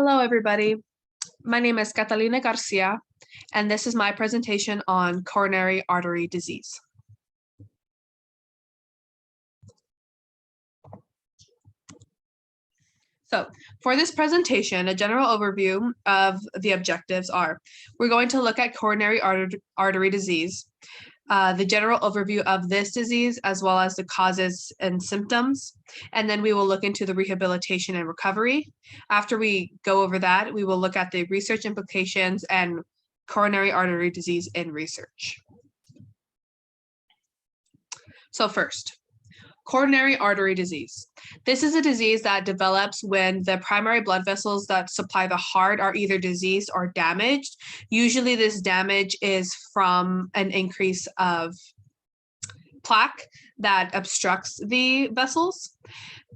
Hello, everybody. My name is Katalina Garcia, and this is my presentation on coronary artery disease. So for this presentation, a general overview of the objectives are, we're going to look at coronary artery disease, the general overview of this disease, as well as the causes and symptoms. And then we will look into the rehabilitation and recovery. After we go over that, we will look at the research implications and coronary artery disease in research. So first, coronary artery disease. This is a disease that develops when the primary blood vessels that supply the heart are either diseased or damaged. Usually this damage is from an increase of plaque that obstructs the vessels.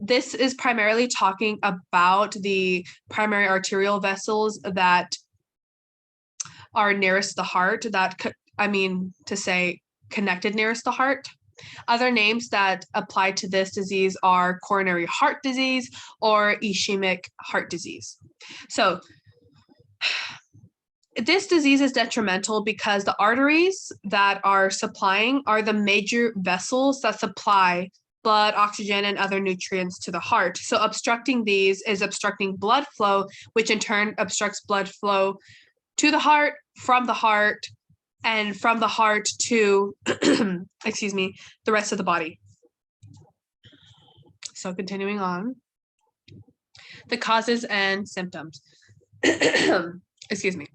This is primarily talking about the primary arterial vessels that are nearest the heart, connected nearest the heart. Other names that apply to this disease are coronary heart disease or ischemic heart disease. So this disease is detrimental because the arteries that are supplying are the major vessels that supply blood, oxygen, and other nutrients to the heart. So obstructing these is obstructing blood flow, which in turn obstructs blood flow to the heart, and from the heart to, excuse me, the rest of the body. So continuing on, the causes and symptoms. Excuse me.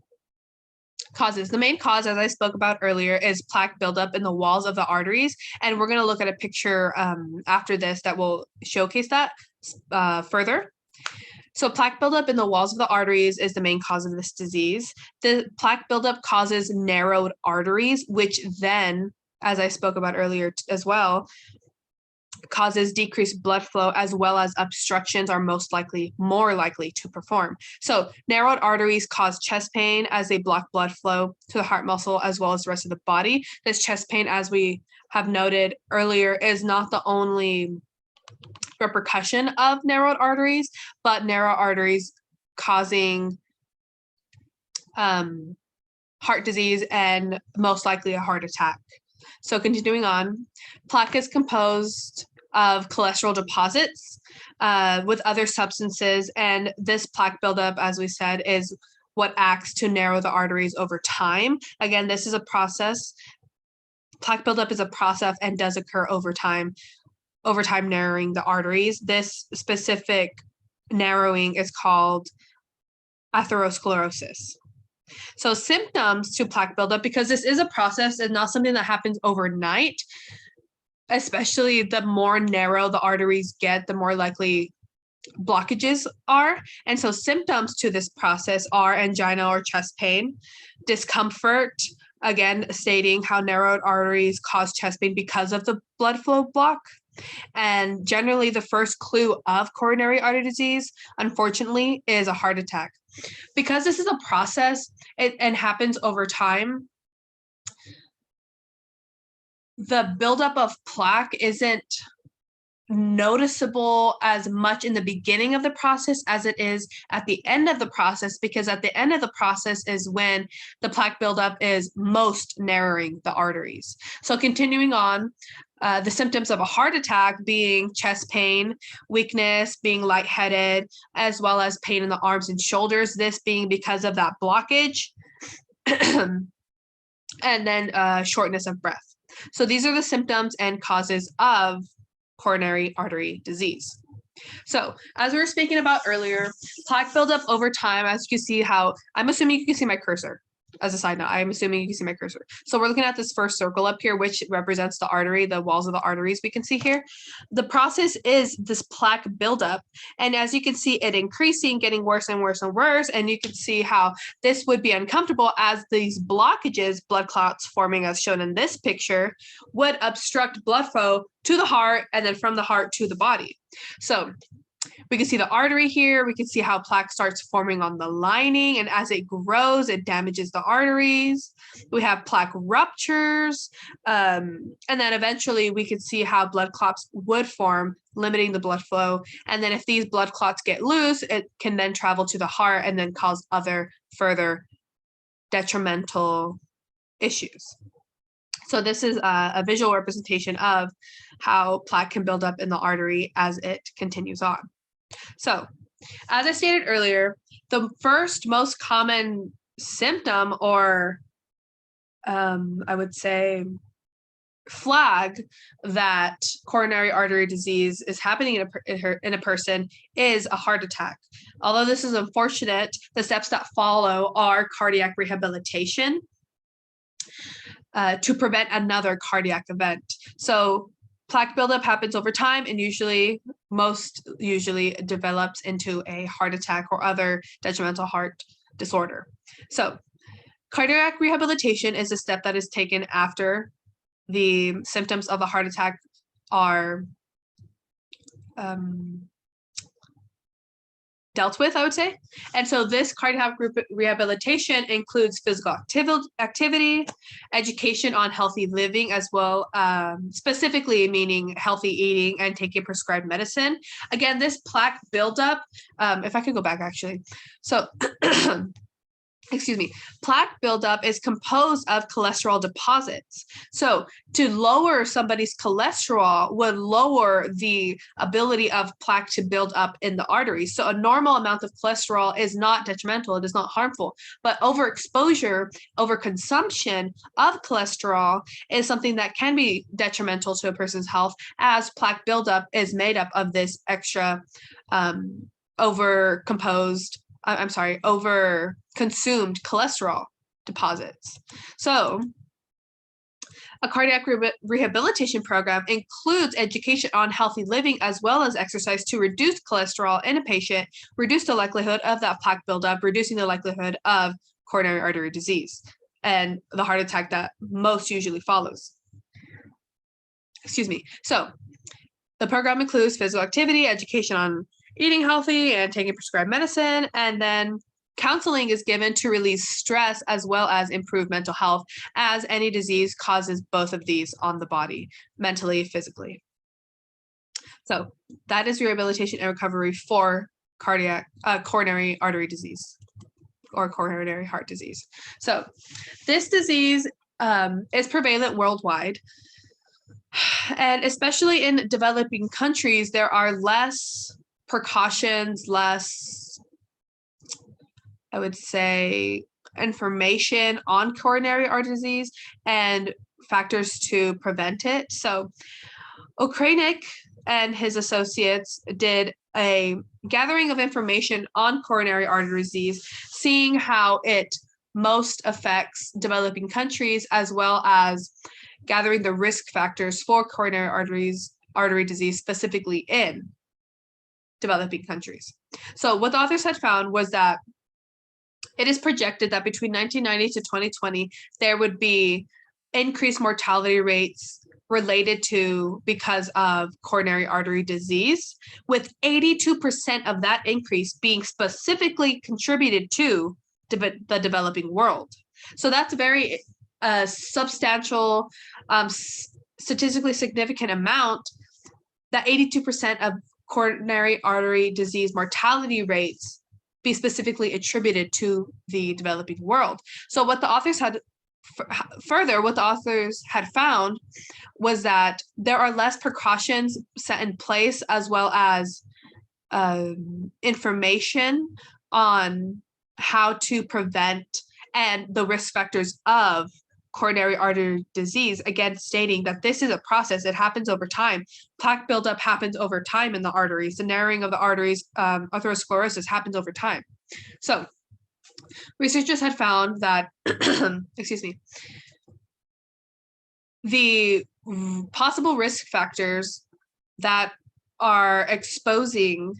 Causes. The main cause, as I spoke about earlier, is plaque buildup in the walls of the arteries. And we're going to look at a picture after this that will showcase that further. So plaque buildup in the walls of the arteries is the main cause of this disease. The plaque buildup causes narrowed arteries, which then, as I spoke about earlier as well, causes decreased blood flow, as well as obstructions are more likely to perform. So narrowed arteries cause chest pain as they block blood flow to the heart muscle as well as the rest of the body. This chest pain, as we have noted earlier, is not the only repercussion of narrowed arteries, but narrow arteries causing heart disease and most likely a heart attack. So continuing on, plaque is composed of cholesterol deposits with other substances, and this plaque buildup, as we said, is what acts to narrow the arteries over time. Again, this is a process. Plaque buildup is a process and does occur over time narrowing the arteries. This specific narrowing is called atherosclerosis. So symptoms to plaque buildup, because this is a process and not something that happens overnight, especially the more narrow the arteries get, the more likely blockages are. And so symptoms to this process are angina or chest pain, discomfort, again, stating how narrowed arteries cause chest pain because of the blood flow block. And generally the first clue of coronary artery disease, unfortunately, is a heart attack. Because this is a process and happens over time, the buildup of plaque isn't noticeable as much in the beginning of the process as it is at the end of the process, because at the end of the process is when the plaque buildup is most narrowing the arteries. So continuing on, the symptoms of a heart attack being chest pain, weakness, being lightheaded, as well as pain in the arms and shoulders, this being because of that blockage, and then shortness of breath. So these are the symptoms and causes of coronary artery disease. So as we were speaking about earlier, plaque buildup over time, as you can see I'm assuming you can see my cursor. As a side note, I'm assuming you can see my cursor. So we're looking at this first circle up here, which represents the artery, the walls of the arteries we can see here. The process is this plaque buildup. And as you can see it increasing, getting worse and worse and worse. And you can see how this would be uncomfortable as these blockages, blood clots forming as shown in this picture, would obstruct blood flow to the heart and then from the heart to the body. So We can see the artery here. We can see how plaque starts forming on the lining, and as it grows, it damages the arteries. We have plaque ruptures, and then eventually we can see how blood clots would form, limiting the blood flow. And then if these blood clots get loose, it can then travel to the heart and then cause other further detrimental issues. So this is a visual representation of how plaque can build up in the artery as it continues on. So, as I stated earlier, the first most common symptom, or I would say flag, that coronary artery disease is happening in a person is a heart attack. Although this is unfortunate, the steps that follow are cardiac rehabilitation to prevent another cardiac event. So plaque buildup happens over time and most usually develops into a heart attack or other detrimental heart disorder. So cardiac rehabilitation is a step that is taken after the symptoms of a heart attack are dealt with, I would say. And so this cardiac rehabilitation includes physical activity, education on healthy living as well, specifically meaning healthy eating and taking prescribed medicine. Again, this plaque buildup, if I could go back actually. So excuse me, plaque buildup is composed of cholesterol deposits. So to lower somebody's cholesterol would lower the ability of plaque to build up in the arteries. So a normal amount of cholesterol is not detrimental, it is not harmful, but overexposure, overconsumption of cholesterol is something that can be detrimental to a person's health, as plaque buildup is made up of this extra over-consumed cholesterol deposits. So a cardiac rehabilitation program includes education on healthy living as well as exercise to reduce cholesterol in a patient, reduce the likelihood of that plaque buildup, reducing the likelihood of coronary artery disease and the heart attack that most usually follows. Excuse me. So the program includes physical activity, education on eating healthy and taking prescribed medicine, and then counseling is given to release stress as well as improve mental health, as any disease causes both of these on the body, mentally, physically. So that is rehabilitation and recovery for coronary artery disease or coronary heart disease. So this disease is prevalent worldwide. And especially in developing countries, there are less precautions, less, I would say, information on coronary artery disease and factors to prevent it. So Okranik and his associates did a gathering of information on coronary artery disease, seeing how it most affects developing countries, as well as gathering the risk factors for coronary artery disease specifically in developing countries. So what the authors had found was that it is projected that between 1990 to 2020, there would be increased mortality rates related to because of coronary artery disease, with 82% of that increase being specifically contributed to the developing world. So that's very substantial, statistically significant amount, that 82% of coronary artery disease mortality rates be specifically attributed to the developing world. So what the authors had found was that there are less precautions set in place, as well as information on how to prevent and the risk factors of coronary artery disease, again stating that this is a process, it happens over time. Plaque buildup happens over time in the arteries. The narrowing of the arteries, atherosclerosis happens over time. So researchers had found that, excuse me, the possible risk factors that are exposing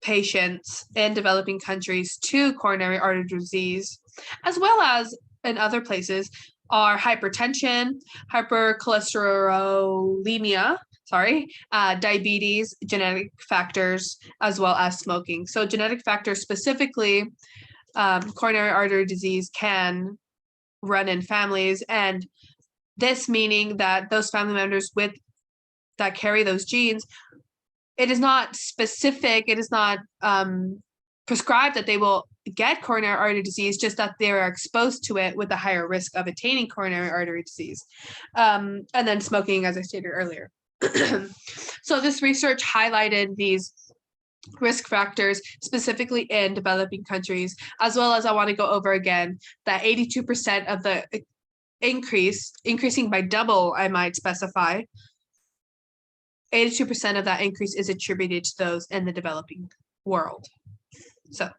patients in developing countries to coronary artery disease, as well as in other places, are hypertension, hypercholesterolemia, diabetes, genetic factors, as well as smoking. So genetic factors specifically, coronary artery disease can run in families, and this meaning that those family members that carry those genes, it is not specific, it is not prescribed that they will get coronary artery disease, just that they are exposed to it with a higher risk of attaining coronary artery disease. And then smoking, as I stated earlier. So this research highlighted these risk factors specifically in developing countries, as well as I want to go over again that 82% of the increasing by double, I might specify, 82% of that increase is attributed to those in the developing world. So,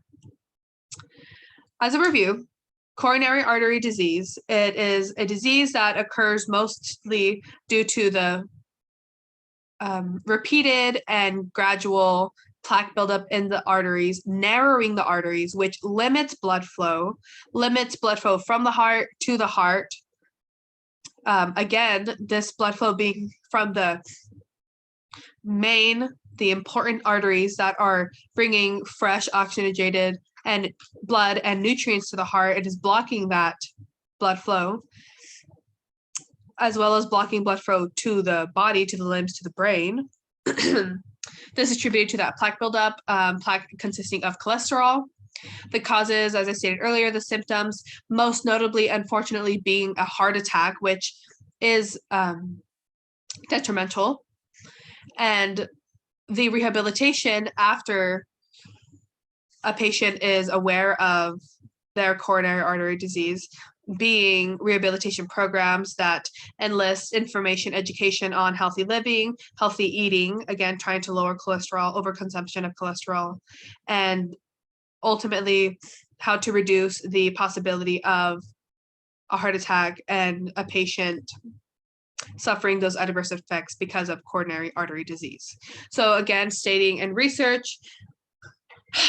as a review, coronary artery disease, it is a disease that occurs mostly due to the repeated and gradual plaque buildup in the arteries, narrowing the arteries, which limits blood flow from the heart to the heart. Again, this blood flow being from the important arteries that are bringing fresh oxygenated and blood and nutrients to the heart. It is blocking that blood flow, as well as blocking blood flow to the body, to the limbs, to the brain. This is attributed to that plaque buildup, plaque consisting of cholesterol. The causes, as I stated earlier, the symptoms, most notably, unfortunately, being a heart attack, which is detrimental. And the rehabilitation after a patient is aware of their coronary artery disease, being rehabilitation programs that enlist information, education on healthy living, healthy eating, again, trying to lower cholesterol, overconsumption of cholesterol, and ultimately how to reduce the possibility of a heart attack and a patient suffering those adverse effects because of coronary artery disease. So again, stating in research,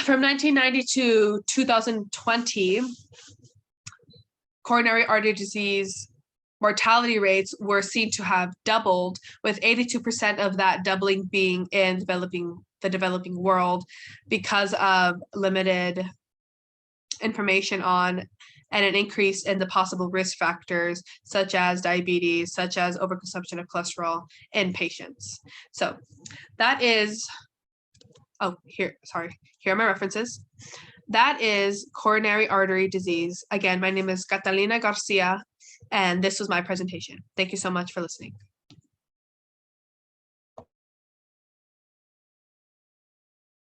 from 1990 to 2020, coronary artery disease mortality rates were seen to have doubled, with 82% of that doubling being in the developing world because of limited information on and an increase in the possible risk factors such as diabetes, such as overconsumption of cholesterol in patients. So that is, here are my references. That is coronary artery disease. Again, my name is Katalina Garcia, and this was my presentation. Thank you so much for listening.